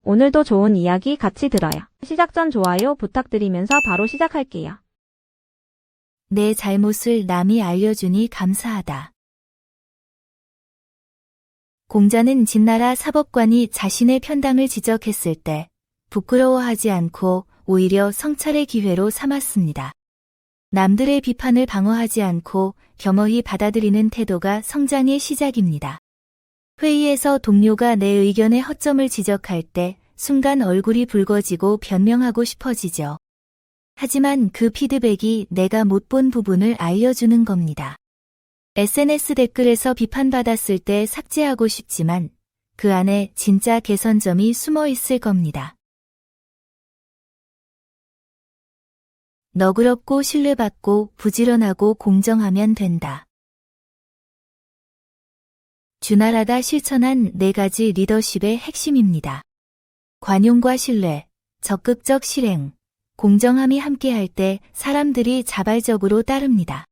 오늘도 좋은 이야기 같이 들어요. 시작 전 좋아요 부탁드리면서 바로 시작할게요. 내 잘못을 남이 알려주니 감사하다. 공자는 진나라 사법관이 자신의 편당을 지적했을 때 부끄러워하지 않고 오히려 성찰의 기회로 삼았습니다. 남들의 비판을 방어하지 않고 겸허히 받아들이는 태도가 성장의 시작입니다. 회의에서 동료가 내 의견의 허점을 지적할 때 순간 얼굴이 붉어지고 변명하고 싶어지죠. 하지만 그 피드백이 내가 못 본 부분을 알려주는 겁니다. SNS 댓글에서 비판받았을 때 삭제하고 싶지만 그 안에 진짜 개선점이 숨어 있을 겁니다. 너그럽고 신뢰받고 부지런하고 공정하면 된다. 주나라가 실천한 4가지 리더십의 핵심입니다. 관용과 신뢰, 적극적 실행, 공정함이 함께할 때 사람들이 자발적으로 따릅니다.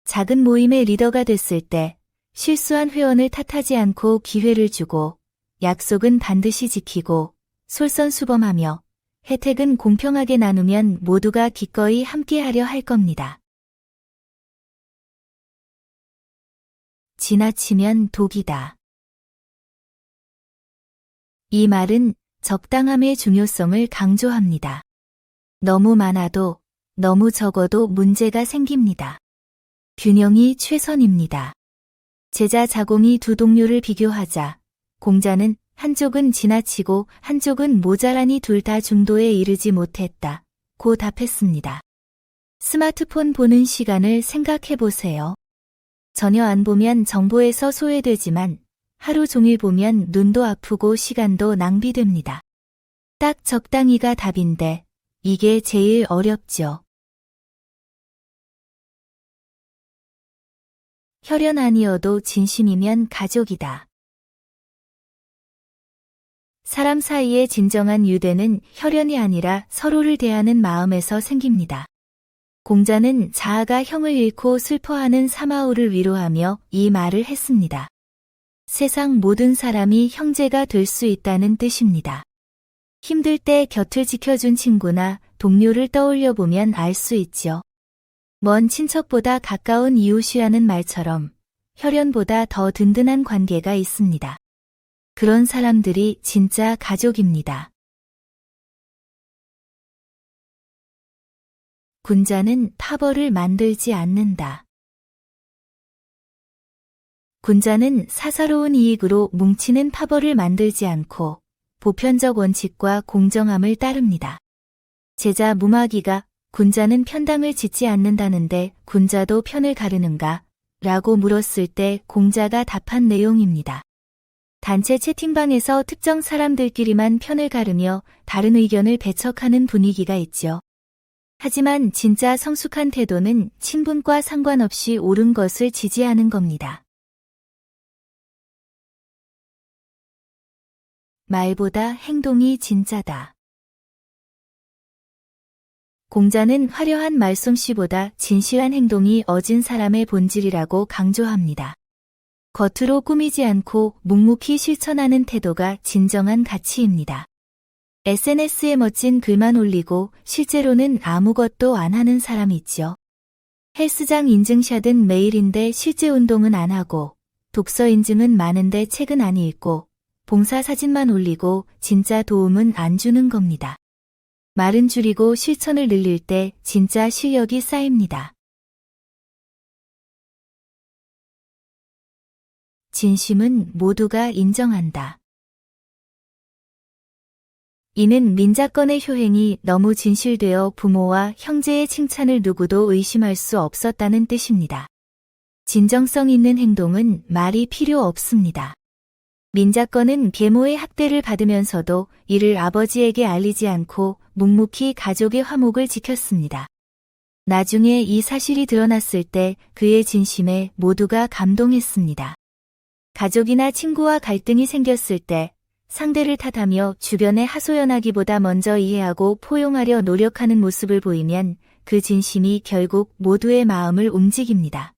작은 모임의 리더가 됐을 때 실수한 회원을 탓하지 않고 기회를 주고 약속은 반드시 지키고 솔선수범하며 혜택은 공평하게 나누면 모두가 기꺼이 함께하려 할 겁니다. 지나치면 독이다. 이 말은 적당함의 중요성을 강조합니다. 너무 많아도 너무 적어도 문제가 생깁니다. 균형이 최선입니다. 제자 자공이 두 동료를 비교하자 공자는 한쪽은 지나치고 한쪽은 모자라니 둘 다 중도에 이르지 못했다 고 답했습니다. 스마트폰 보는 시간을 생각해보세요. 전혀 안 보면 정보에서 소외되지만 하루 종일 보면 눈도 아프고 시간도 낭비됩니다. 딱 적당히가 답인데 이게 제일 어렵죠. 혈연 아니어도 진심이면 가족이다. 사람 사이의 진정한 유대는 혈연이 아니라 서로를 대하는 마음에서 생깁니다. 공자는 자아가 형을 잃고 슬퍼하는 사마오를 위로하며 이 말을 했습니다. 세상 모든 사람이 형제가 될 수 있다는 뜻입니다. 힘들 때 곁을 지켜준 친구나 동료를 떠올려 보면 알 수 있죠. 먼 친척보다 가까운 이웃이라는 말처럼 혈연보다 더 든든한 관계가 있습니다. 그런 사람들이 진짜 가족입니다. 군자는 파벌을 만들지 않는다. 군자는 사사로운 이익으로 뭉치는 파벌을 만들지 않고 보편적 원칙과 공정함을 따릅니다. 제자 무마기가 군자는 편당을 짓지 않는다는데 군자도 편을 가르는가? 라고 물었을 때 공자가 답한 내용입니다. 단체 채팅방에서 특정 사람들끼리만 편을 가르며 다른 의견을 배척하는 분위기가 있죠. 하지만 진짜 성숙한 태도는 친분과 상관없이 옳은 것을 지지하는 겁니다. 말보다 행동이 진짜다. 공자는 화려한 말솜씨보다 진실한 행동이 어진 사람의 본질이라고 강조합니다. 겉으로 꾸미지 않고 묵묵히 실천하는 태도가 진정한 가치입니다. SNS에 멋진 글만 올리고 실제로는 아무것도 안 하는 사람이 있죠. 헬스장 인증샷은 매일인데 실제 운동은 안 하고 독서 인증은 많은데 책은 안 읽고 봉사 사진만 올리고 진짜 도움은 안 주는 겁니다. 말은 줄이고 실천을 늘릴 때 진짜 실력이 쌓입니다. 진심은 모두가 인정한다. 이는 민자권의 효행이 너무 진실되어 부모와 형제의 칭찬을 누구도 의심할 수 없었다는 뜻입니다. 진정성 있는 행동은 말이 필요 없습니다. 민자권은 계모의 학대를 받으면서도 이를 아버지에게 알리지 않고 묵묵히 가족의 화목을 지켰습니다. 나중에 이 사실이 드러났을 때 그의 진심에 모두가 감동했습니다. 가족이나 친구와 갈등이 생겼을 때 상대를 탓하며 주변에 하소연하기보다 먼저 이해하고 포용하려 노력하는 모습을 보이면 그 진심이 결국 모두의 마음을 움직입니다.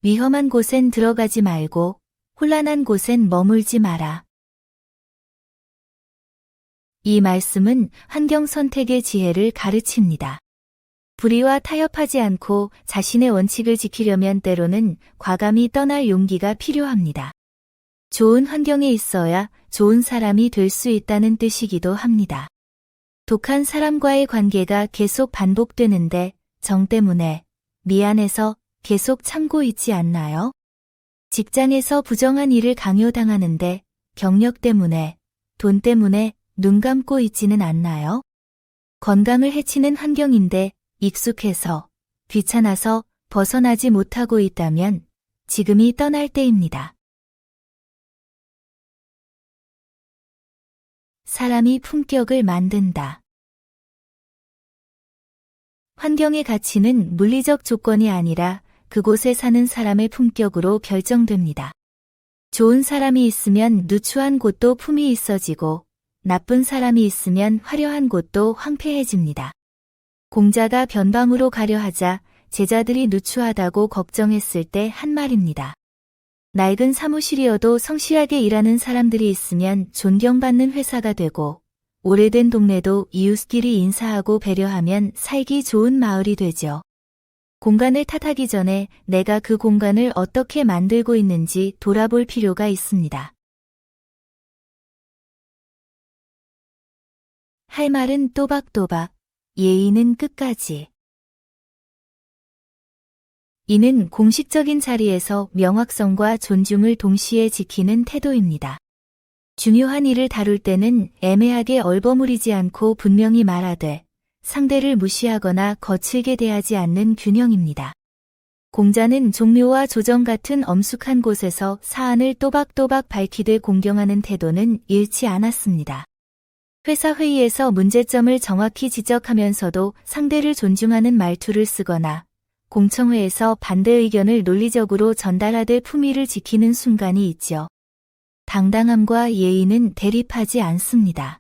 위험한 곳엔 들어가지 말고 혼란한 곳엔 머물지 마라. 이 말씀은 환경 선택의 지혜를 가르칩니다. 불의와 타협하지 않고 자신의 원칙을 지키려면 때로는 과감히 떠날 용기가 필요합니다. 좋은 환경에 있어야 좋은 사람이 될 수 있다는 뜻이기도 합니다. 독한 사람과의 관계가 계속 반복되는데 정 때문에 미안해서 계속 참고 있지 않나요? 직장에서 부정한 일을 강요당하는데 경력 때문에, 돈 때문에 눈 감고 있지는 않나요? 건강을 해치는 환경인데 익숙해서, 귀찮아서 벗어나지 못하고 있다면 지금이 떠날 때입니다. 사람이 품격을 만든다. 환경의 가치는 물리적 조건이 아니라 그곳에 사는 사람의 품격으로 결정됩니다. 좋은 사람이 있으면 누추한 곳도 품이 있어지고 나쁜 사람이 있으면 화려한 곳도 황폐해집니다. 공자가 변방으로 가려 하자 제자들이 누추하다고 걱정했을 때 한 말입니다. 낡은 사무실이어도 성실하게 일하는 사람들이 있으면 존경받는 회사가 되고 오래된 동네도 이웃끼리 인사하고 배려하면 살기 좋은 마을이 되죠. 공간을 탓하기 전에 내가 그 공간을 어떻게 만들고 있는지 돌아볼 필요가 있습니다. 할 말은 또박또박, 예의는 끝까지. 이는 공식적인 자리에서 명확성과 존중을 동시에 지키는 태도입니다. 중요한 일을 다룰 때는 애매하게 얼버무리지 않고 분명히 말하되 상대를 무시하거나 거칠게 대하지 않는 균형입니다. 공자는 종묘와 조정 같은 엄숙한 곳에서 사안을 또박또박 밝히되 공경하는 태도는 잃지 않았습니다. 회사 회의에서 문제점을 정확히 지적하면서도 상대를 존중하는 말투를 쓰거나 공청회에서 반대 의견을 논리적으로 전달하되 품위를 지키는 순간이 있죠. 당당함과 예의는 대립하지 않습니다.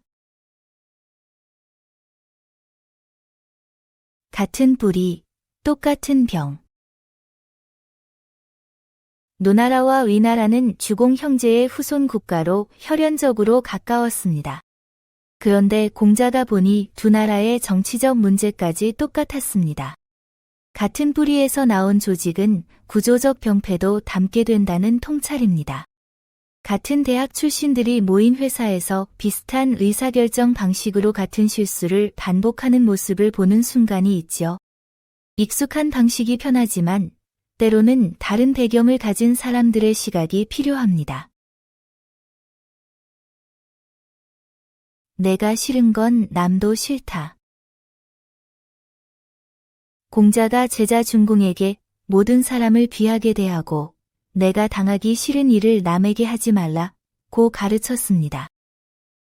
같은 뿌리, 똑같은 병. 노나라와 위나라는 주공 형제의 후손 국가로 혈연적으로 가까웠습니다. 그런데 공자가 보니 두 나라의 정치적 문제까지 똑같았습니다. 같은 뿌리에서 나온 조직은 구조적 병폐도 담게 된다는 통찰입니다. 같은 대학 출신들이 모인 회사에서 비슷한 의사결정 방식으로 같은 실수를 반복하는 모습을 보는 순간이 있죠. 익숙한 방식이 편하지만 때로는 다른 배경을 가진 사람들의 시각이 필요합니다. 내가 싫은 건 남도 싫다. 공자가 제자 중공에게 모든 사람을 귀하게 대하고 내가 당하기 싫은 일을 남에게 하지 말라고 가르쳤습니다.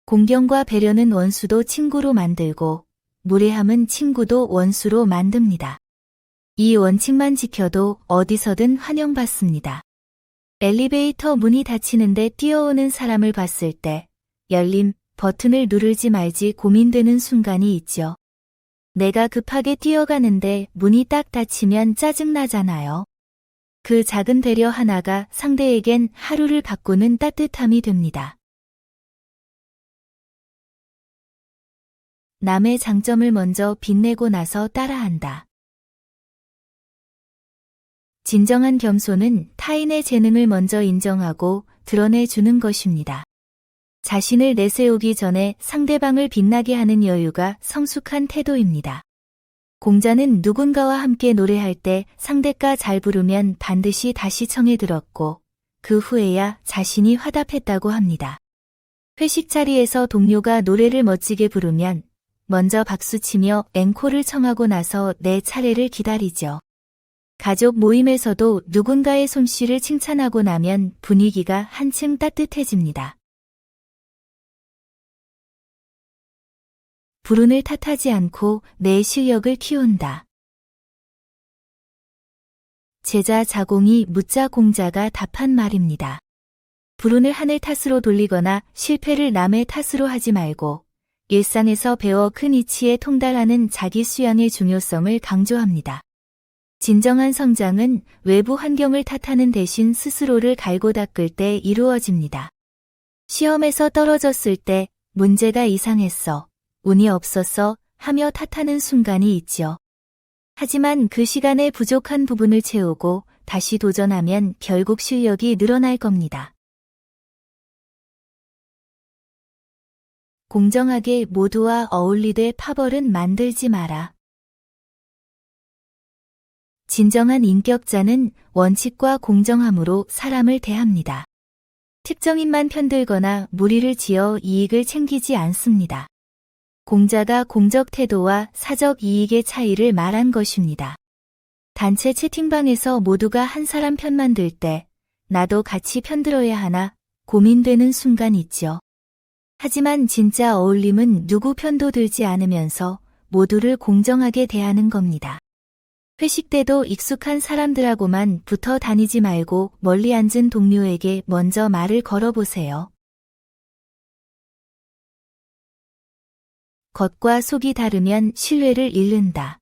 공경과 배려는 원수도 친구로 만들고 무례함은 친구도 원수로 만듭니다. 이 원칙만 지켜도 어디서든 환영받습니다. 엘리베이터 문이 닫히는데 뛰어오는 사람을 봤을 때 열림 버튼을 누르지 말지 고민되는 순간이 있죠. 내가 급하게 뛰어가는데 문이 딱 닫히면 짜증나잖아요. 그 작은 배려 하나가 상대에겐 하루를 바꾸는 따뜻함이 됩니다. 남의 장점을 먼저 빛내고 나서 따라한다. 진정한 겸손은 타인의 재능을 먼저 인정하고 드러내주는 것입니다. 자신을 내세우기 전에 상대방을 빛나게 하는 여유가 성숙한 태도입니다. 공자는 누군가와 함께 노래할 때 상대가 잘 부르면 반드시 다시 청해 들었고 그 후에야 자신이 화답했다고 합니다. 회식 자리에서 동료가 노래를 멋지게 부르면 먼저 박수치며 앵콜을 청하고 나서 내 차례를 기다리죠. 가족 모임에서도 누군가의 솜씨를 칭찬하고 나면 분위기가 한층 따뜻해집니다. 불운을 탓하지 않고 내 실력을 키운다. 제자 자공이 묻자 공자가 답한 말입니다. 불운을 하늘 탓으로 돌리거나 실패를 남의 탓으로 하지 말고 일상에서 배워 큰 이치에 통달하는 자기 수양의 중요성을 강조합니다. 진정한 성장은 외부 환경을 탓하는 대신 스스로를 갈고 닦을 때 이루어집니다. 시험에서 떨어졌을 때 문제가 이상했어, 운이 없었어 하며 탓하는 순간이 있죠. 하지만 그 시간에 부족한 부분을 채우고 다시 도전하면 결국 실력이 늘어날 겁니다. 공정하게 모두와 어울리되 파벌은 만들지 마라. 진정한 인격자는 원칙과 공정함으로 사람을 대합니다. 특정인만 편들거나 무리를 지어 이익을 챙기지 않습니다. 공자가 공적 태도와 사적 이익의 차이를 말한 것입니다. 단체 채팅방에서 모두가 한 사람 편만 들 때 나도 같이 편들어야 하나 고민되는 순간 있죠. 하지만 진짜 어울림은 누구 편도 들지 않으면서 모두를 공정하게 대하는 겁니다. 회식 때도 익숙한 사람들하고만 붙어 다니지 말고 멀리 앉은 동료에게 먼저 말을 걸어보세요. 겉과 속이 다르면 신뢰를 잃는다.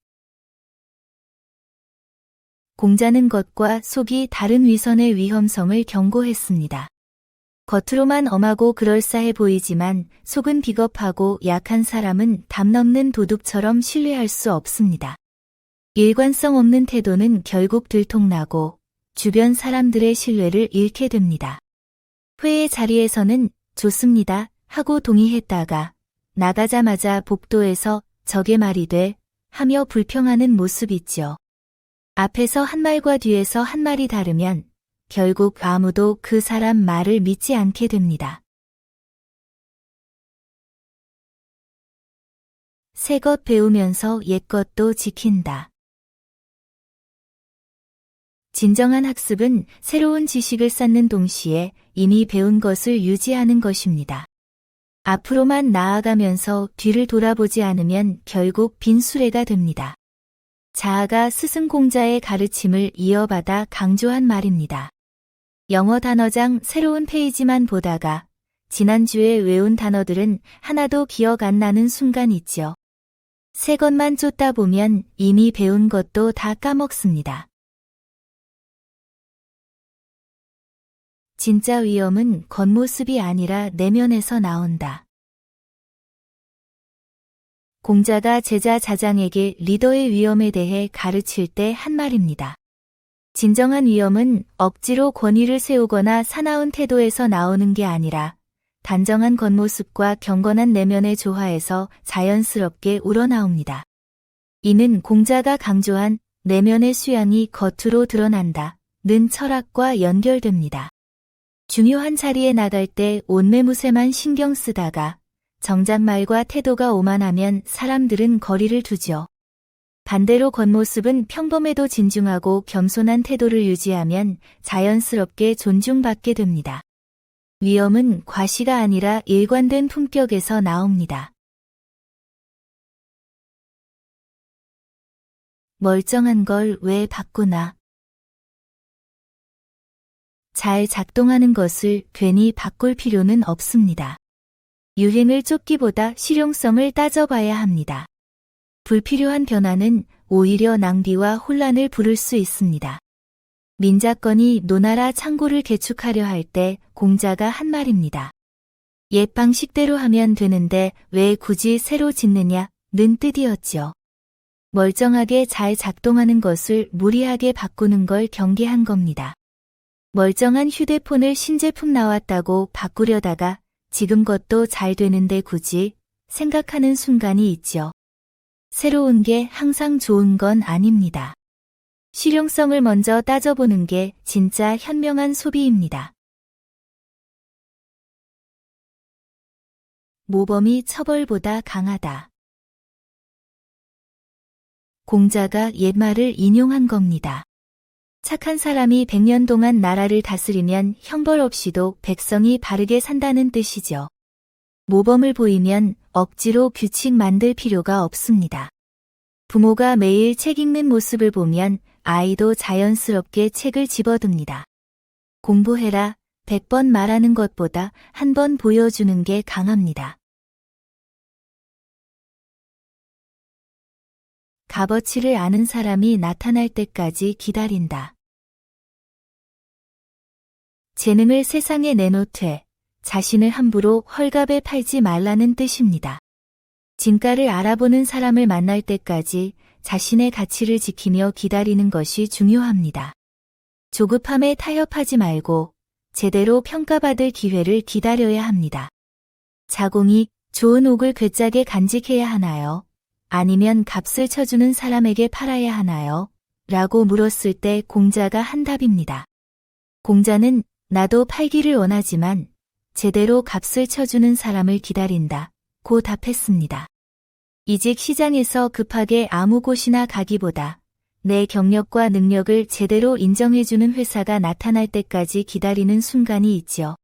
공자는 겉과 속이 다른 위선의 위험성을 경고했습니다. 겉으로만 엄하고 그럴싸해 보이지만 속은 비겁하고 약한 사람은 담 넘는 도둑처럼 신뢰할 수 없습니다. 일관성 없는 태도는 결국 들통나고 주변 사람들의 신뢰를 잃게 됩니다. 회의 자리에서는 좋습니다 하고 동의했다가 나가자마자 복도에서 저게 말이 돼 하며 불평하는 모습 있죠. 앞에서 한 말과 뒤에서 한 말이 다르면 결국 아무도 그 사람 말을 믿지 않게 됩니다. 새 것 배우면서 옛 것도 지킨다. 진정한 학습은 새로운 지식을 쌓는 동시에 이미 배운 것을 유지하는 것입니다. 앞으로만 나아가면서 뒤를 돌아보지 않으면 결국 빈수레가 됩니다. 자아가 스승 공자의 가르침을 이어받아 강조한 말입니다. 영어 단어장 새로운 페이지만 보다가 지난주에 외운 단어들은 하나도 기억 안 나는 순간 있죠. 새 것만 쫓다 보면 이미 배운 것도 다 까먹습니다. 진짜 위엄은 겉모습이 아니라 내면에서 나온다. 공자가 제자 자장에게 리더의 위엄에 대해 가르칠 때 한 말입니다. 진정한 위엄은 억지로 권위를 세우거나 사나운 태도에서 나오는 게 아니라 단정한 겉모습과 경건한 내면의 조화에서 자연스럽게 우러나옵니다. 이는 공자가 강조한 내면의 수양이 겉으로 드러난다 는 철학과 연결됩니다. 중요한 자리에 나갈 때 옷매무새만 신경 쓰다가 정작 말과 태도가 오만하면 사람들은 거리를 두죠. 반대로 겉모습은 평범해도 진중하고 겸손한 태도를 유지하면 자연스럽게 존중받게 됩니다. 위엄은 과시가 아니라 일관된 품격에서 나옵니다. 멀쩡한 걸 왜 바꾸나? 잘 작동하는 것을 괜히 바꿀 필요는 없습니다. 유행을 쫓기보다 실용성을 따져봐야 합니다. 불필요한 변화는 오히려 낭비와 혼란을 부를 수 있습니다. 민자권이 노나라 창고를 개축하려 할 때 공자가 한 말입니다. 옛 방식대로 하면 되는데 왜 굳이 새로 짓느냐 는 뜻이었죠. 멀쩡하게 잘 작동하는 것을 무리하게 바꾸는 걸 경계한 겁니다. 멀쩡한 휴대폰을 신제품 나왔다고 바꾸려다가 지금 것도 잘 되는데 굳이 생각하는 순간이 있죠. 새로운 게 항상 좋은 건 아닙니다. 실용성을 먼저 따져보는 게 진짜 현명한 소비입니다. 모범이 처벌보다 강하다. 공자가 옛말을 인용한 겁니다. 착한 사람이 100년 동안 나라를 다스리면 형벌 없이도 백성이 바르게 산다는 뜻이죠. 모범을 보이면 억지로 규칙 만들 필요가 없습니다. 부모가 매일 책 읽는 모습을 보면 아이도 자연스럽게 책을 집어듭니다. 공부해라 100번 말하는 것보다 한 번 보여주는 게 강합니다. 값어치를 아는 사람이 나타날 때까지 기다린다. 재능을 세상에 내놓되 자신을 함부로 헐값에 팔지 말라는 뜻입니다. 진가를 알아보는 사람을 만날 때까지 자신의 가치를 지키며 기다리는 것이 중요합니다. 조급함에 타협하지 말고 제대로 평가받을 기회를 기다려야 합니다. 자공이 좋은 옥을 괴짝에 간직해야 하나요? 아니면 값을 쳐주는 사람에게 팔아야 하나요? 라고 물었을 때 공자가 한 답입니다. 공자는 나도 팔기를 원하지만 제대로 값을 쳐주는 사람을 기다린다 고 답했습니다. 이직 시장에서 급하게 아무 곳이나 가기보다 내 경력과 능력을 제대로 인정해주는 회사가 나타날 때까지 기다리는 순간이 있죠.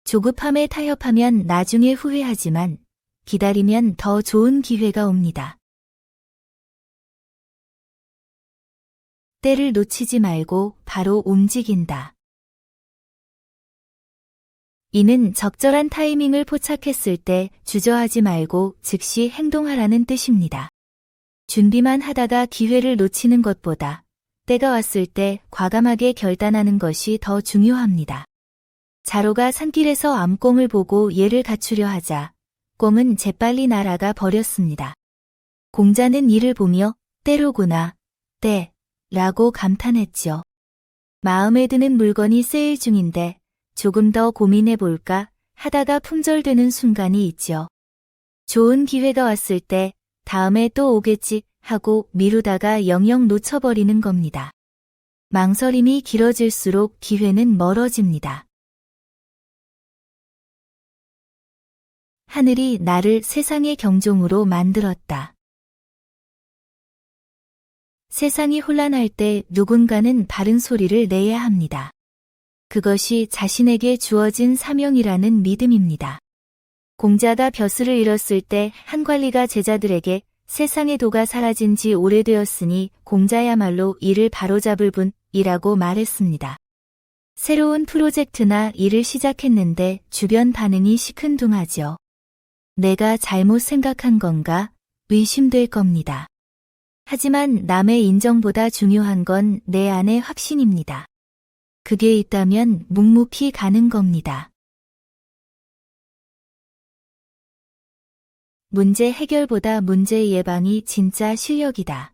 조급함에 타협하면 나중에 후회하지만 기다리면 더 좋은 기회가 옵니다. 때를 놓치지 말고 바로 움직인다. 이는 적절한 타이밍을 포착했을 때 주저하지 말고 즉시 행동하라는 뜻입니다. 준비만 하다가 기회를 놓치는 것보다 때가 왔을 때 과감하게 결단하는 것이 더 중요합니다. 자로가 산길에서 암꽁을 보고 얘를 갖추려 하자 꽁은 재빨리 날아가 버렸습니다. 공자는 이를 보며 때로구나, 때, 라고 감탄했죠. 마음에 드는 물건이 세일 중인데 조금 더 고민해 볼까 하다가 품절되는 순간이 있죠. 좋은 기회가 왔을 때 다음에 또 오겠지 하고 미루다가 영영 놓쳐버리는 겁니다. 망설임이 길어질수록 기회는 멀어집니다. 하늘이 나를 세상의 경종으로 만들었다. 세상이 혼란할 때 누군가는 바른 소리를 내야 합니다. 그것이 자신에게 주어진 사명이라는 믿음입니다. 공자가 벼슬을 잃었을 때 한 관리가 제자들에게 세상의 도가 사라진 지 오래되었으니 공자야말로 이를 바로잡을 분이라고 말했습니다. 새로운 프로젝트나 일을 시작했는데 주변 반응이 시큰둥하죠. 내가 잘못 생각한 건가? 의심될 겁니다. 하지만 남의 인정보다 중요한 건 내 안의 확신입니다. 그게 있다면 묵묵히 가는 겁니다. 문제 해결보다 문제 예방이 진짜 실력이다.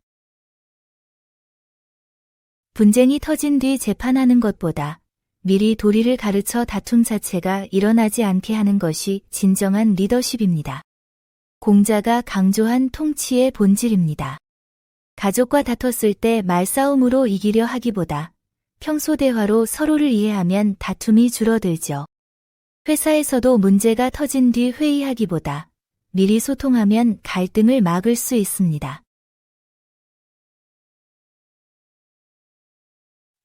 분쟁이 터진 뒤 재판하는 것보다 미리 도리를 가르쳐 다툼 자체가 일어나지 않게 하는 것이 진정한 리더십입니다. 공자가 강조한 통치의 본질입니다. 가족과 다퉜을 때 말싸움으로 이기려 하기보다 평소 대화로 서로를 이해하면 다툼이 줄어들죠. 회사에서도 문제가 터진 뒤 회의하기보다 미리 소통하면 갈등을 막을 수 있습니다.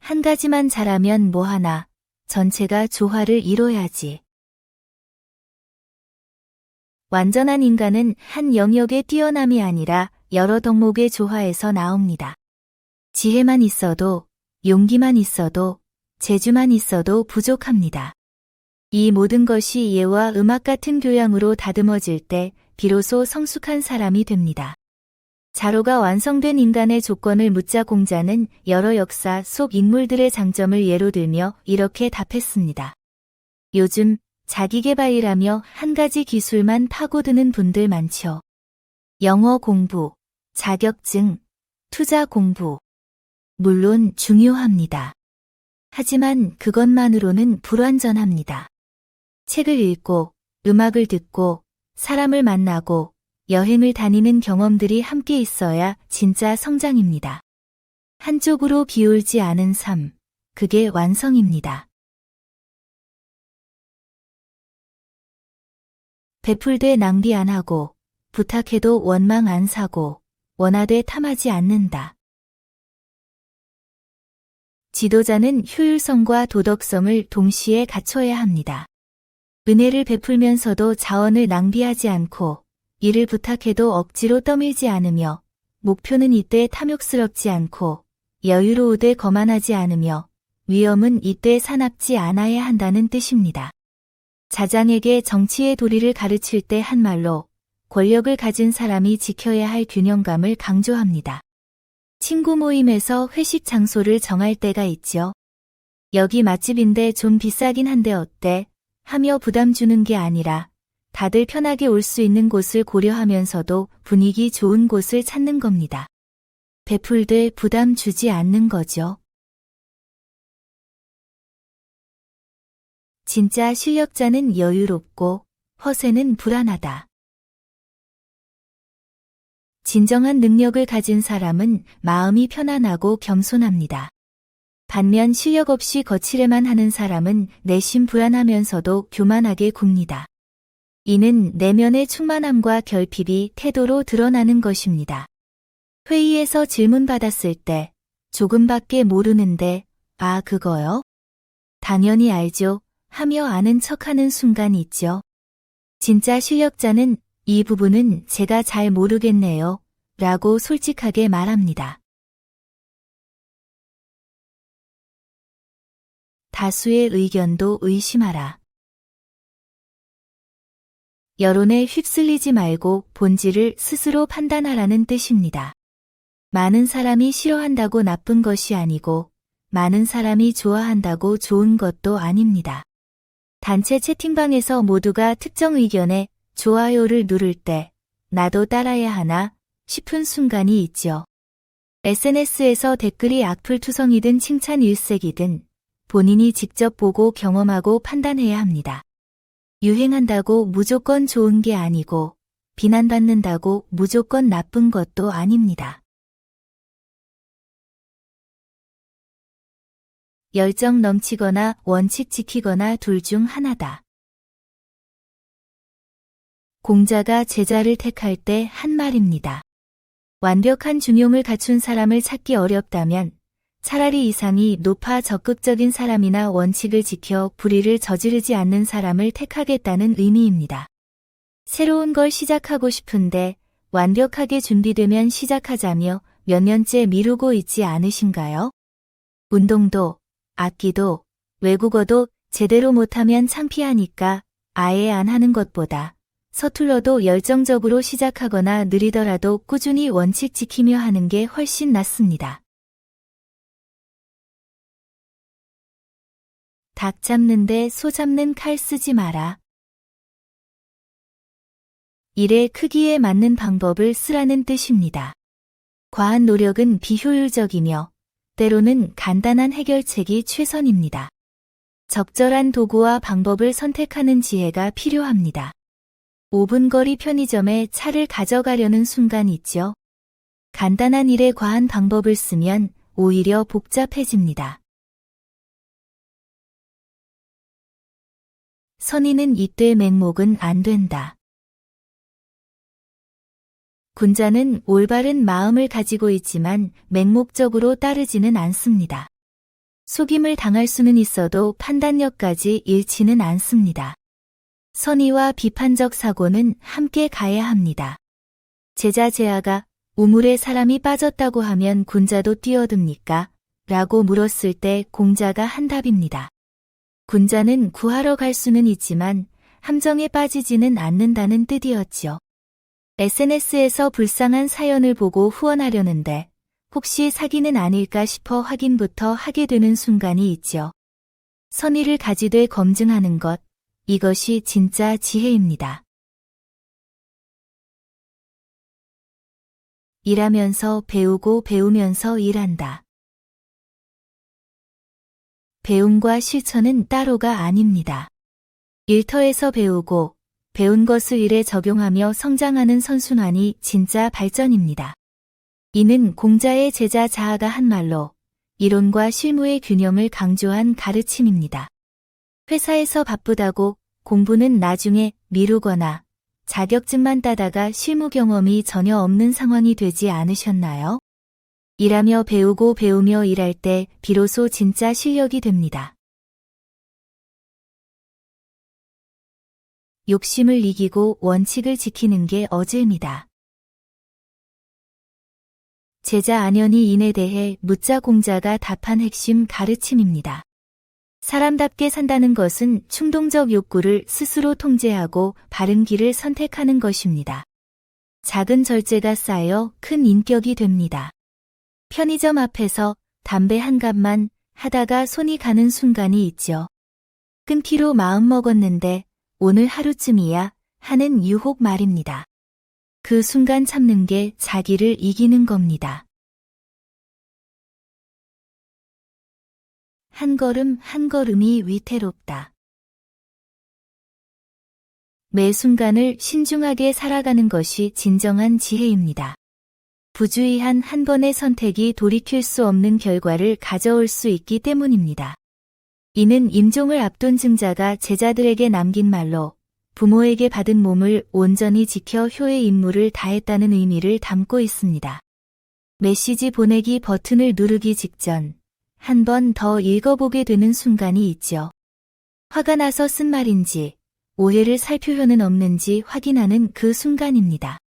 한 가지만 잘하면 뭐하나, 전체가 조화를 이뤄야지. 완전한 인간은 한 영역의 뛰어남이 아니라 여러 덕목의 조화에서 나옵니다. 지혜만 있어도, 용기만 있어도, 재주만 있어도 부족합니다. 이 모든 것이 예와 음악 같은 교양으로 다듬어질 때 비로소 성숙한 사람이 됩니다. 자로가 완성된 인간의 조건을 묻자 공자는 여러 역사 속 인물들의 장점을 예로 들며 이렇게 답했습니다. 요즘 자기계발이라며 한 가지 기술만 파고드는 분들 많죠. 영어 공부, 자격증, 투자 공부. 물론 중요합니다. 하지만 그것만으로는 불완전합니다. 책을 읽고, 음악을 듣고, 사람을 만나고, 여행을 다니는 경험들이 함께 있어야 진짜 성장입니다. 한쪽으로 기울지 않은 삶, 그게 완성입니다. 베풀되 낭비 안 하고, 부탁해도 원망 안 사고, 원하되 탐하지 않는다. 지도자는 효율성과 도덕성을 동시에 갖춰야 합니다. 은혜를 베풀면서도 자원을 낭비하지 않고, 이를 부탁해도 억지로 떠밀지 않으며, 목표는 이때 탐욕스럽지 않고, 여유로우되 거만하지 않으며, 위험은 이때 사납지 않아야 한다는 뜻입니다. 자장에게 정치의 도리를 가르칠 때 한 말로, 권력을 가진 사람이 지켜야 할 균형감을 강조합니다. 친구 모임에서 회식 장소를 정할 때가 있죠. 여기 맛집인데 좀 비싸긴 한데 어때? 하며 부담 주는 게 아니라 다들 편하게 올 수 있는 곳을 고려하면서도 분위기 좋은 곳을 찾는 겁니다. 베풀되 부담 주지 않는 거죠. 진짜 실력자는 여유롭고 허세는 불안하다. 진정한 능력을 가진 사람은 마음이 편안하고 겸손합니다. 반면 실력 없이 거칠에만 하는 사람은 내심 불안하면서도 교만하게 굽니다. 이는 내면의 충만함과 결핍이 태도로 드러나는 것입니다. 회의에서 질문받았을 때 조금밖에 모르는데 아 그거요? 당연히 알죠 하며 아는 척하는 순간이 있죠. 진짜 실력자는 이 부분은 제가 잘 모르겠네요 라고 솔직하게 말합니다. 다수의 의견도 의심하라. 여론에 휩쓸리지 말고 본질을 스스로 판단하라는 뜻입니다. 많은 사람이 싫어한다고 나쁜 것이 아니고 많은 사람이 좋아한다고 좋은 것도 아닙니다. 단체 채팅방에서 모두가 특정 의견에 좋아요를 누를 때 나도 따라야 하나 싶은 순간이 있죠. SNS에서 댓글이 악플투성이든 칭찬 일색이든 본인이 직접 보고 경험하고 판단해야 합니다. 유행한다고 무조건 좋은 게 아니고 비난받는다고 무조건 나쁜 것도 아닙니다. 열정 넘치거나 원칙 지키거나 둘 중 하나다. 공자가 제자를 택할 때 한 말입니다. 완벽한 중용을 갖춘 사람을 찾기 어렵다면 차라리 이상이 높아 적극적인 사람이나 원칙을 지켜 불의를 저지르지 않는 사람을 택하겠다는 의미입니다. 새로운 걸 시작하고 싶은데 완벽하게 준비되면 시작하자며 몇 년째 미루고 있지 않으신가요? 운동도, 악기도, 외국어도 제대로 못하면 창피하니까 아예 안 하는 것보다 서툴러도 열정적으로 시작하거나 느리더라도 꾸준히 원칙 지키며 하는 게 훨씬 낫습니다. 닭 잡는데 소 잡는 칼 쓰지 마라. 일의 크기에 맞는 방법을 쓰라는 뜻입니다. 과한 노력은 비효율적이며 때로는 간단한 해결책이 최선입니다. 적절한 도구와 방법을 선택하는 지혜가 필요합니다. 5분 거리 편의점에 차를 가져가려는 순간 있죠. 간단한 일에 과한 방법을 쓰면 오히려 복잡해집니다. 선의는 이때 맹목은 안 된다. 군자는 올바른 마음을 가지고 있지만 맹목적으로 따르지는 않습니다. 속임을 당할 수는 있어도 판단력까지 잃지는 않습니다. 선의와 비판적 사고는 함께 가야 합니다. 제자 제아가 우물에 사람이 빠졌다고 하면 군자도 뛰어듭니까? 라고 물었을 때 공자가 한 답입니다. 군자는 구하러 갈 수는 있지만 함정에 빠지지는 않는다는 뜻이었죠. SNS에서 불쌍한 사연을 보고 후원하려는데 혹시 사기는 아닐까 싶어 확인부터 하게 되는 순간이 있죠. 선의를 가지되 검증하는 것, 이것이 진짜 지혜입니다. 일하면서 배우고 배우면서 일한다. 배움과 실천은 따로가 아닙니다. 일터에서 배우고 배운 것을 일에 적용하며 성장하는 선순환이 진짜 발전입니다. 이는 공자의 제자 자아가 한 말로 이론과 실무의 균형을 강조한 가르침입니다. 회사에서 바쁘다고 공부는 나중에 미루거나 자격증만 따다가 실무 경험이 전혀 없는 상황이 되지 않으셨나요? 일하며 배우고 배우며 일할 때 비로소 진짜 실력이 됩니다. 욕심을 이기고 원칙을 지키는 게 어제입니다. 제자 안현이 인에 대해 묻자 공자가 답한 핵심 가르침입니다. 사람답게 산다는 것은 충동적 욕구를 스스로 통제하고 바른 길을 선택하는 것입니다. 작은 절제가 쌓여 큰 인격이 됩니다. 편의점 앞에서 담배 한 갑만 하다가 손이 가는 순간이 있죠. 끊기로 마음먹었는데 오늘 하루쯤이야 하는 유혹 말입니다. 그 순간 참는 게 자기를 이기는 겁니다. 한 걸음 한 걸음이 위태롭다. 매 순간을 신중하게 살아가는 것이 진정한 지혜입니다. 부주의한 한 번의 선택이 돌이킬 수 없는 결과를 가져올 수 있기 때문입니다. 이는 임종을 앞둔 증자가 제자들에게 남긴 말로 부모에게 받은 몸을 온전히 지켜 효의 임무를 다했다는 의미를 담고 있습니다. 메시지 보내기 버튼을 누르기 직전 한 번 더 읽어보게 되는 순간이 있죠. 화가 나서 쓴 말인지 오해를 살 필요는 없는지 확인하는 그 순간입니다.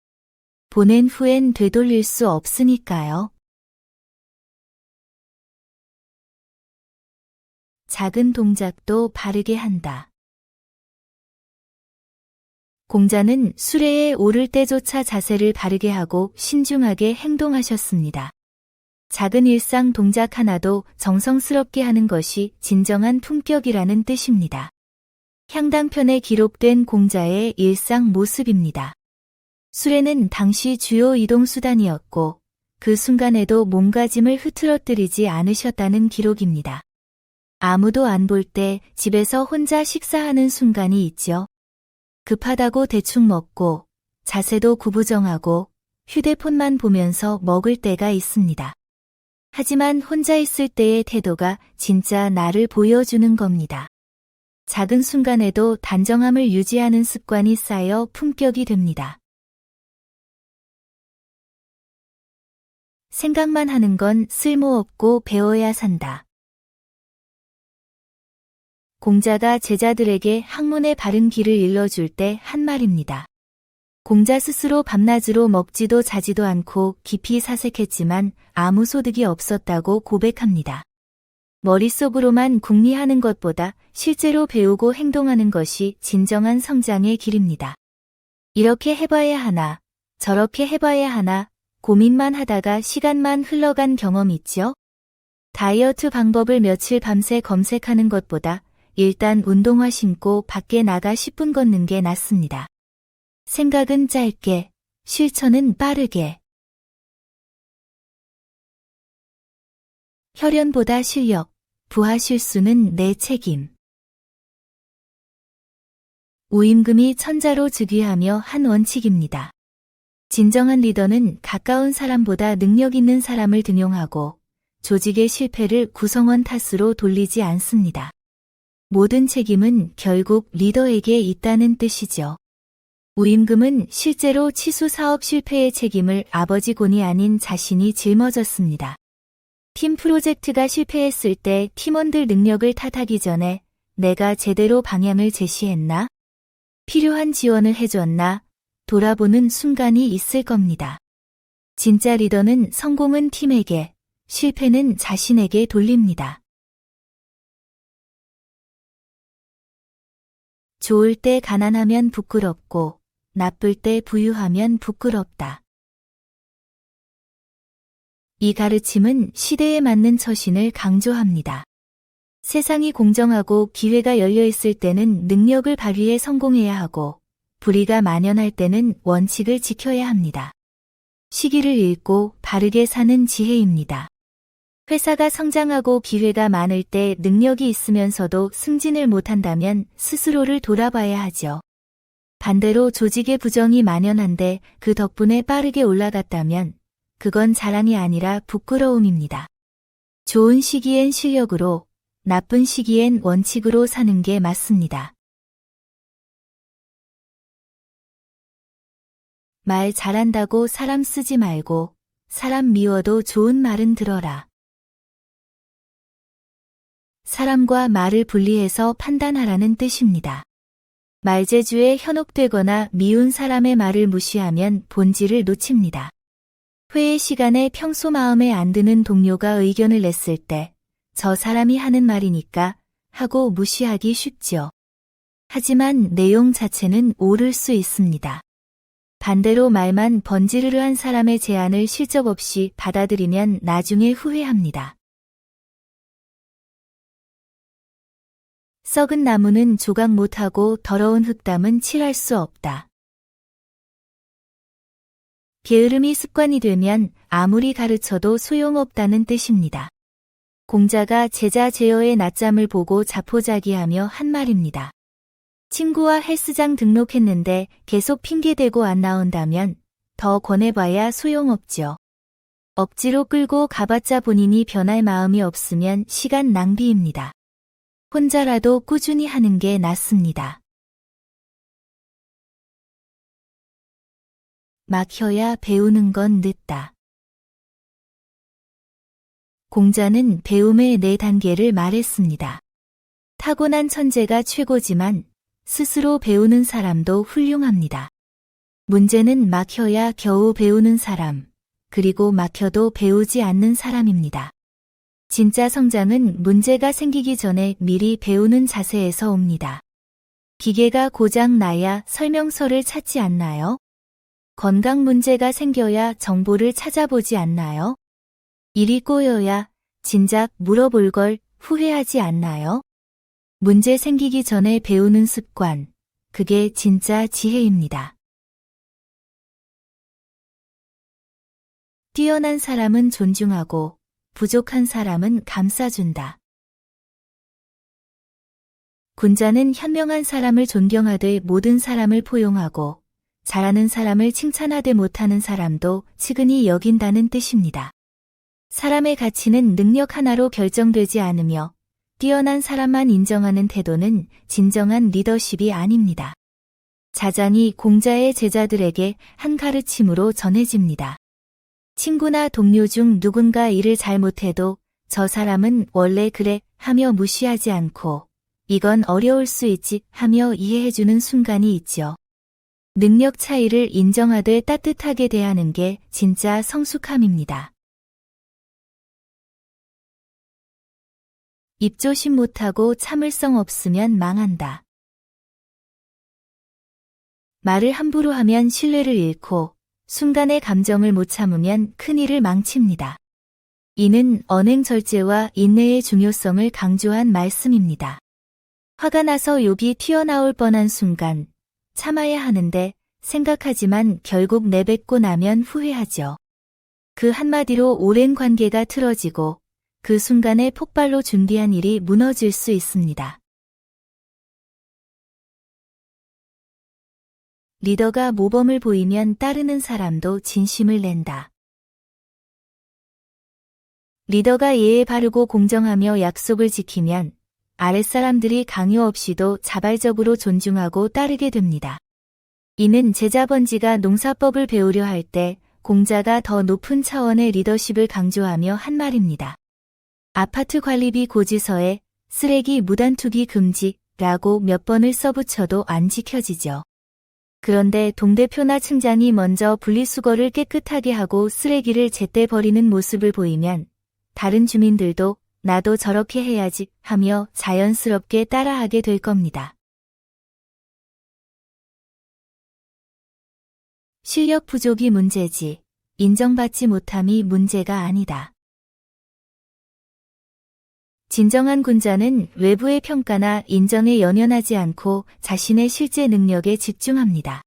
보낸 후엔 되돌릴 수 없으니까요. 작은 동작도 바르게 한다. 공자는 수레에 오를 때조차 자세를 바르게 하고 신중하게 행동하셨습니다. 작은 일상 동작 하나도 정성스럽게 하는 것이 진정한 품격이라는 뜻입니다. 향당편에 기록된 공자의 일상 모습입니다. 수레는 당시 주요 이동수단이었고 그 순간에도 몸가짐을 흐트러뜨리지 않으셨다는 기록입니다. 아무도 안 볼 때 집에서 혼자 식사하는 순간이 있죠. 급하다고 대충 먹고 자세도 구부정하고 휴대폰만 보면서 먹을 때가 있습니다. 하지만 혼자 있을 때의 태도가 진짜 나를 보여주는 겁니다. 작은 순간에도 단정함을 유지하는 습관이 쌓여 품격이 됩니다. 생각만 하는 건 쓸모없고 배워야 산다. 공자가 제자들에게 학문의 바른 길을 일러줄 때 한 말입니다. 공자 스스로 밤낮으로 먹지도 자지도 않고 깊이 사색했지만 아무 소득이 없었다고 고백합니다. 머릿속으로만 궁리하는 것보다 실제로 배우고 행동하는 것이 진정한 성장의 길입니다. 이렇게 해봐야 하나, 저렇게 해봐야 하나, 고민만 하다가 시간만 흘러간 경험 있죠? 다이어트 방법을 며칠 밤새 검색하는 것보다 일단 운동화 신고 밖에 나가 10분 걷는 게 낫습니다. 생각은 짧게, 실천은 빠르게. 혈연보다 실력, 부하 실수는 내 책임. 우임금이 천자로 즉위하며 한 원칙입니다. 진정한 리더는 가까운 사람보다 능력 있는 사람을 등용하고 조직의 실패를 구성원 탓으로 돌리지 않습니다. 모든 책임은 결국 리더에게 있다는 뜻이죠. 우임금은 실제로 치수 사업 실패의 책임을 아버지 곤이 아닌 자신이 짊어졌습니다. 팀 프로젝트가 실패했을 때 팀원들 능력을 탓하기 전에 내가 제대로 방향을 제시했나? 필요한 지원을 해줬나? 돌아보는 순간이 있을 겁니다. 진짜 리더는 성공은 팀에게, 실패는 자신에게 돌립니다. 좋을 때 가난하면 부끄럽고 나쁠 때 부유하면 부끄럽다. 이 가르침은 시대에 맞는 처신을 강조합니다. 세상이 공정하고 기회가 열려있을 때는 능력을 발휘해 성공해야 하고 불의가 만연할 때는 원칙을 지켜야 합니다. 시기를 읽고 바르게 사는 지혜입니다. 회사가 성장하고 기회가 많을 때 능력이 있으면서도 승진을 못한다면 스스로를 돌아봐야 하죠. 반대로 조직의 부정이 만연한데 그 덕분에 빠르게 올라갔다면 그건 자랑이 아니라 부끄러움입니다. 좋은 시기엔 실력으로, 나쁜 시기엔 원칙으로 사는 게 맞습니다. 말 잘한다고 사람 쓰지 말고 사람 미워도 좋은 말은 들어라. 사람과 말을 분리해서 판단하라는 뜻입니다. 말재주에 현혹되거나 미운 사람의 말을 무시하면 본질을 놓칩니다. 회의 시간에 평소 마음에 안 드는 동료가 의견을 냈을 때 저 사람이 하는 말이니까 하고 무시하기 쉽죠. 하지만 내용 자체는 옳을 수 있습니다. 반대로 말만 번지르르한 사람의 제안을 실적 없이 받아들이면 나중에 후회합니다. 썩은 나무는 조각 못하고 더러운 흙담은 칠할 수 없다. 게으름이 습관이 되면 아무리 가르쳐도 소용없다는 뜻입니다. 공자가 제자 제어의 낮잠을 보고 자포자기하며 한 말입니다. 친구와 헬스장 등록했는데 계속 핑계대고 안 나온다면 더 권해봐야 소용없죠. 억지로 끌고 가봤자 본인이 변할 마음이 없으면 시간 낭비입니다. 혼자라도 꾸준히 하는 게 낫습니다. 막혀야 배우는 건 늦다. 공자는 배움의 4단계를 말했습니다. 타고난 천재가 최고지만 스스로 배우는 사람도 훌륭합니다. 문제는 막혀야 겨우 배우는 사람, 그리고 막혀도 배우지 않는 사람입니다. 진짜 성장은 문제가 생기기 전에 미리 배우는 자세에서 옵니다. 기계가 고장 나야 설명서를 찾지 않나요? 건강 문제가 생겨야 정보를 찾아보지 않나요? 일이 꼬여야 진작 물어볼 걸 후회하지 않나요? 문제 생기기 전에 배우는 습관, 그게 진짜 지혜입니다. 뛰어난 사람은 존중하고 부족한 사람은 감싸준다. 군자는 현명한 사람을 존경하되 모든 사람을 포용하고 잘하는 사람을 칭찬하되 못하는 사람도 측은히 여긴다는 뜻입니다. 사람의 가치는 능력 하나로 결정되지 않으며 뛰어난 사람만 인정하는 태도는 진정한 리더십이 아닙니다. 자장이 공자의 제자들에게 한 가르침으로 전해집니다. 친구나 동료 중 누군가 일을 잘못해도 저 사람은 원래 그래 하며 무시하지 않고 이건 어려울 수 있지 하며 이해해주는 순간이 있죠. 능력 차이를 인정하되 따뜻하게 대하는 게 진짜 성숙함입니다. 입조심 못하고 참을성 없으면 망한다. 말을 함부로 하면 신뢰를 잃고 순간의 감정을 못 참으면 큰일을 망칩니다. 이는 언행절제와 인내의 중요성을 강조한 말씀입니다. 화가 나서 욕이 튀어나올 뻔한 순간 참아야 하는데 생각하지만 결국 내뱉고 나면 후회하죠. 그 한마디로 오랜 관계가 틀어지고 그 순간에 폭발로 준비한 일이 무너질 수 있습니다. 리더가 모범을 보이면 따르는 사람도 진심을 낸다. 리더가 예에 바르고 공정하며 약속을 지키면 아랫사람들이 강요 없이도 자발적으로 존중하고 따르게 됩니다. 이는 제자번지가 농사법을 배우려 할 때 공자가 더 높은 차원의 리더십을 강조하며 한 말입니다. 아파트 관리비 고지서에 쓰레기 무단 투기 금지라고 몇 번을 써붙여도 안 지켜지죠. 그런데 동대표나 층장이 먼저 분리수거를 깨끗하게 하고 쓰레기를 제때 버리는 모습을 보이면 다른 주민들도 나도 저렇게 해야지 하며 자연스럽게 따라하게 될 겁니다. 실력 부족이 문제지 인정받지 못함이 문제가 아니다. 진정한 군자는 외부의 평가나 인정에 연연하지 않고 자신의 실제 능력에 집중합니다.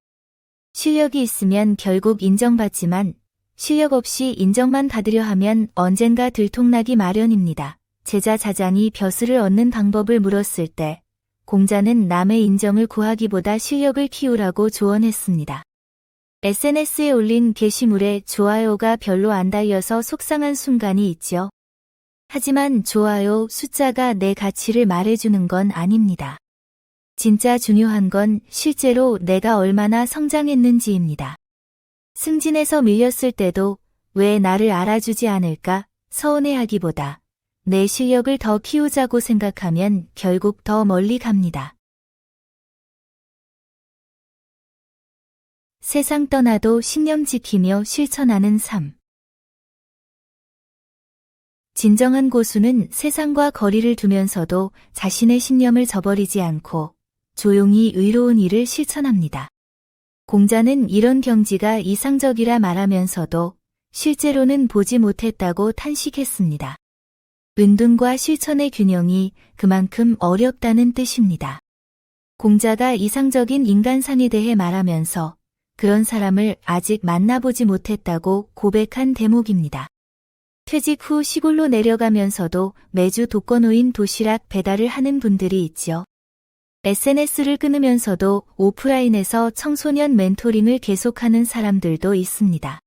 실력이 있으면 결국 인정받지만 실력 없이 인정만 받으려 하면 언젠가 들통나기 마련입니다. 제자 자장이 벼슬을 얻는 방법을 물었을 때 공자는 남의 인정을 구하기보다 실력을 키우라고 조언했습니다. SNS에 올린 게시물에 좋아요가 별로 안 달려서 속상한 순간이 있죠. 하지만 좋아요 숫자가 내 가치를 말해주는 건 아닙니다. 진짜 중요한 건 실제로 내가 얼마나 성장했는지입니다. 승진해서 밀렸을 때도 왜 나를 알아주지 않을까 서운해하기보다 내 실력을 더 키우자고 생각하면 결국 더 멀리 갑니다. 세상 떠나도 신념 지키며 실천하는 삶. 진정한 고수는 세상과 거리를 두면서도 자신의 신념을 저버리지 않고 조용히 의로운 일을 실천합니다. 공자는 이런 경지가 이상적이라 말하면서도 실제로는 보지 못했다고 탄식했습니다. 은둔과 실천의 균형이 그만큼 어렵다는 뜻입니다. 공자가 이상적인 인간상에 대해 말하면서 그런 사람을 아직 만나보지 못했다고 고백한 대목입니다. 퇴직 후 시골로 내려가면서도 매주 독거노인 도시락 배달을 하는 분들이 있지요. SNS를 끊으면서도 오프라인에서 청소년 멘토링을 계속하는 사람들도 있습니다.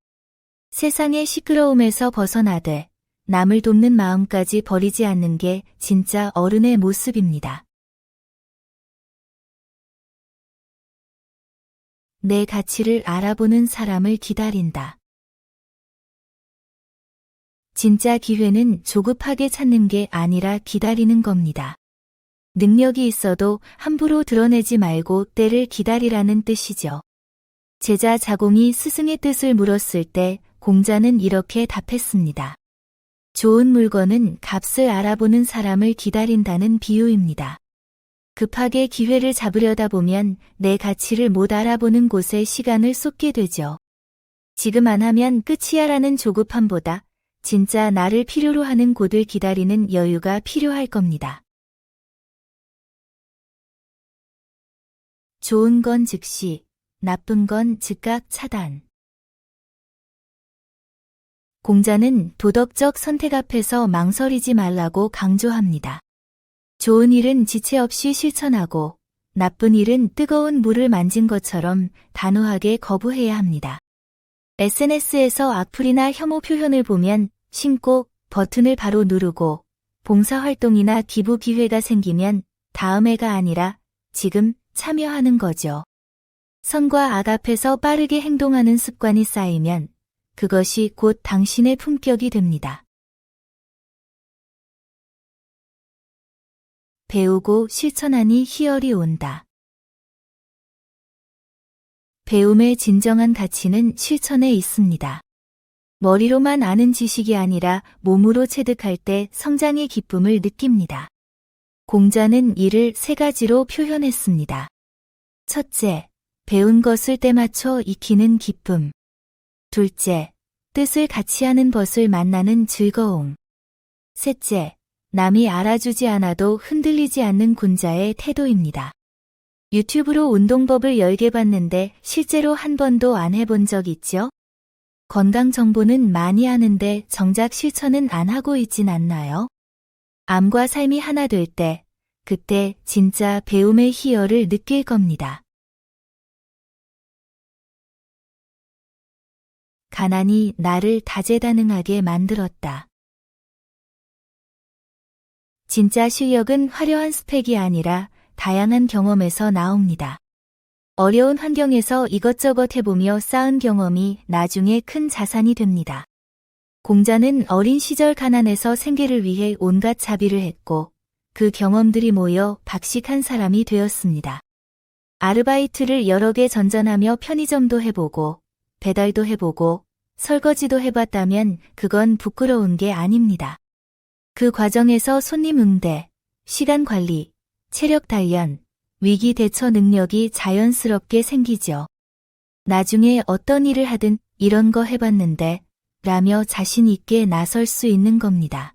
세상의 시끄러움에서 벗어나되 남을 돕는 마음까지 버리지 않는 게 진짜 어른의 모습입니다. 내 가치를 알아보는 사람을 기다린다. 진짜 기회는 조급하게 찾는 게 아니라 기다리는 겁니다. 능력이 있어도 함부로 드러내지 말고 때를 기다리라는 뜻이죠. 제자 자공이 스승의 뜻을 물었을 때 공자는 이렇게 답했습니다. 좋은 물건은 값을 알아보는 사람을 기다린다는 비유입니다. 급하게 기회를 잡으려다 보면 내 가치를 못 알아보는 곳에 시간을 쏟게 되죠. 지금 안 하면 끝이야라는 조급함보다 진짜 나를 필요로 하는 곳을 기다리는 여유가 필요할 겁니다. 좋은 건 즉시, 나쁜 건 즉각 차단. 공자는 도덕적 선택 앞에서 망설이지 말라고 강조합니다. 좋은 일은 지체 없이 실천하고 나쁜 일은 뜨거운 물을 만진 것처럼 단호하게 거부해야 합니다. SNS에서 악플이나 혐오 표현을 보면 신고 버튼을 바로 누르고 봉사활동이나 기부 기회가 생기면 다음해가 아니라 지금 참여하는 거죠. 선과 악 앞에서 빠르게 행동하는 습관이 쌓이면 그것이 곧 당신의 품격이 됩니다. 배우고 실천하니 희열이 온다. 배움의 진정한 가치는 실천에 있습니다. 머리로만 아는 지식이 아니라 몸으로 체득할 때 성장의 기쁨을 느낍니다. 공자는 이를 세 가지로 표현했습니다. 첫째, 배운 것을 때맞춰 익히는 기쁨. 둘째, 뜻을 같이 하는 벗을 만나는 즐거움. 셋째, 남이 알아주지 않아도 흔들리지 않는 군자의 태도입니다. 유튜브로 운동법을 10개 봤는데 실제로 한 번도 안 해본 적 있죠? 건강 정보는 많이 아는데 정작 실천은 안 하고 있진 않나요? 암과 삶이 하나 될 때, 그때 진짜 배움의 희열을 느낄 겁니다. 가난이 나를 다재다능하게 만들었다. 진짜 실력은 화려한 스펙이 아니라 다양한 경험에서 나옵니다. 어려운 환경에서 이것저것 해보며 쌓은 경험이 나중에 큰 자산이 됩니다. 공자는 어린 시절 가난에서 생계를 위해 온갖 자비를 했고 그 경험들이 모여 박식한 사람이 되었습니다. 아르바이트를 여러 개 전전하며 편의점도 해보고 배달도 해보고 설거지도 해봤다면 그건 부끄러운 게 아닙니다. 그 과정에서 손님 응대, 시간 관리, 체력 단련, 위기 대처 능력이 자연스럽게 생기죠. 나중에 어떤 일을 하든 이런 거 해봤는데 라며 자신 있게 나설 수 있는 겁니다.